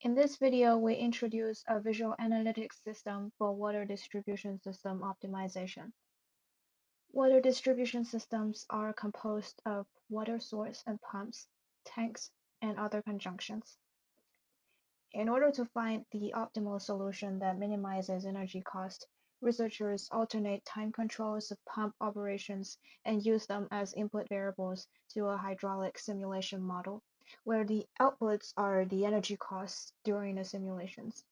In this video, we introduce a visual analytics system for water distribution system optimization. Water distribution systems are composed of water source and pumps, tanks, and other conjunctions. In order to find the optimal solution that minimizes energy cost, researchers alternate time controls of pump operations and use them as input variables to a hydraulic simulation model, where the outputs are the energy costs during the simulations.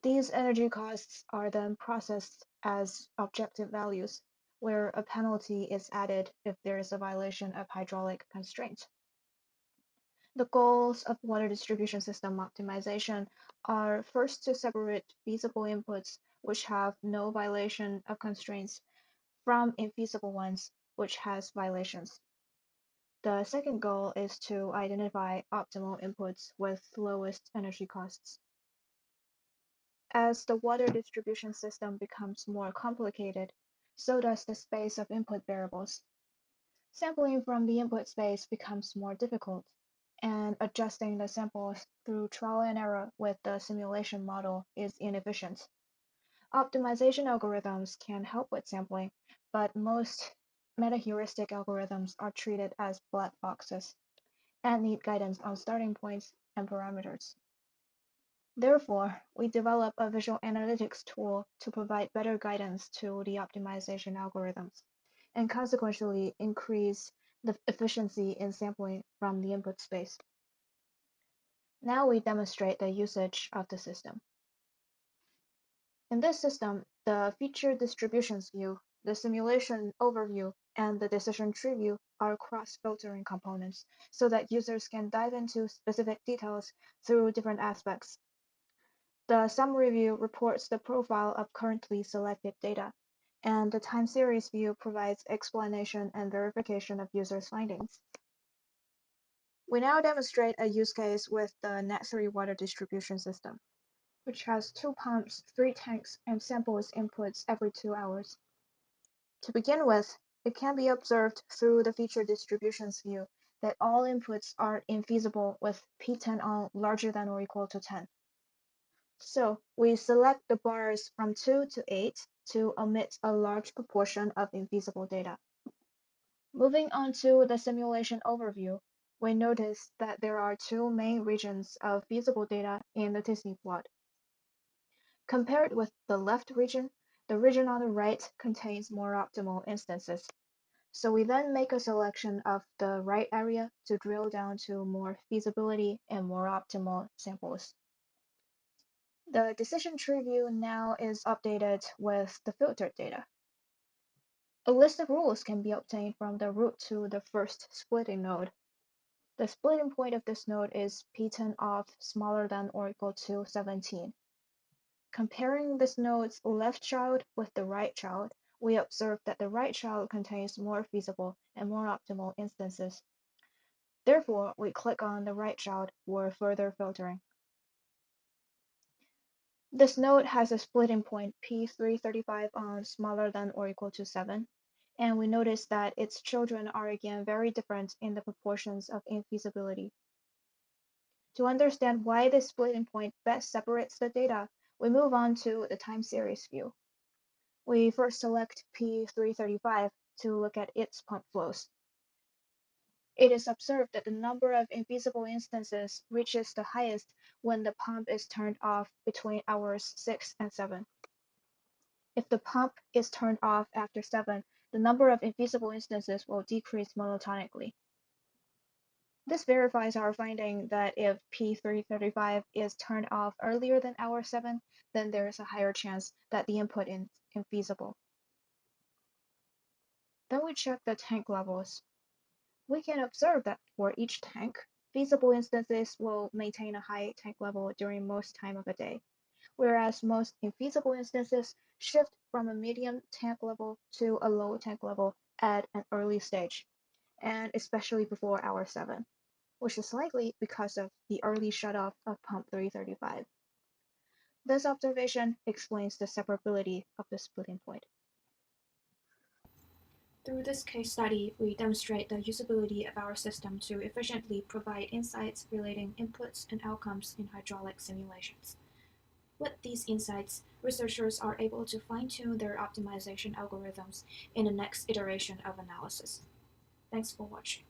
These energy costs are then processed as objective values, where a penalty is added if there is a violation of hydraulic constraint. The goals of water distribution system optimization are first to separate feasible inputs which have no violation of constraints from infeasible ones which has violations. The second goal is to identify optimal inputs with lowest energy costs. As the water distribution system becomes more complicated, so does the space of input variables. Sampling from the input space becomes more difficult, and adjusting the samples through trial and error with the simulation model is inefficient. Optimization algorithms can help with sampling, but most meta-heuristic algorithms are treated as black boxes and need guidance on starting points and parameters. Therefore, we develop a visual analytics tool to provide better guidance to the optimization algorithms, and consequently increase the efficiency in sampling from the input space. Now we demonstrate the usage of the system. In this system, the feature distributions view, the simulation overview, and the decision tree view are cross-filtering components so that users can dive into specific details through different aspects. The summary view reports the profile of currently selected data, and the time series view provides explanation and verification of users' findings. We now demonstrate a use case with the Net3 water distribution system, which has 2 pumps, 3 tanks, and samples inputs every 2 hours. To begin with, it can be observed through the feature distributions view that all inputs are infeasible with P10 on larger than or equal to 10. So we select the bars from 2 to 8 to omit a large proportion of infeasible data. Moving on to the simulation overview, we notice that there are 2 main regions of feasible data in the t-SNE plot. Compared with the left region, the region on the right contains more optimal instances. So we then make a selection of the right area to drill down to more feasibility and more optimal samples. The decision tree view now is updated with the filtered data. A list of rules can be obtained from the root to the first splitting node. The splitting point of this node is P10 of smaller than or equal to 17. Comparing this node's left child with the right child, we observe that the right child contains more feasible and more optimal instances. Therefore, we click on the right child for further filtering. This node has a splitting point P335 on smaller than or equal to 7, and we notice that its children are again very different in the proportions of infeasibility. To understand why this splitting point best separates the data, we move on to the time series view. We first select P335 to look at its pump flows. It is observed that the number of infeasible instances reaches the highest when the pump is turned off between hours 6 and 7. If the pump is turned off after 7, the number of infeasible instances will decrease monotonically. This verifies our finding that if P335 is turned off earlier than hour 7, then there is a higher chance that the input is infeasible. Then we check the tank levels. We can observe that for each tank, feasible instances will maintain a high tank level during most time of the day, whereas most infeasible instances shift from a medium tank level to a low tank level at an early stage, and especially before hour 7, which is likely because of the early shutoff of pump 335. This observation explains the separability of the splitting point. Through this case study, we demonstrate the usability of our system to efficiently provide insights relating inputs and outcomes in hydraulic simulations. With these insights, researchers are able to fine-tune their optimization algorithms in the next iteration of analysis. Thanks for watching.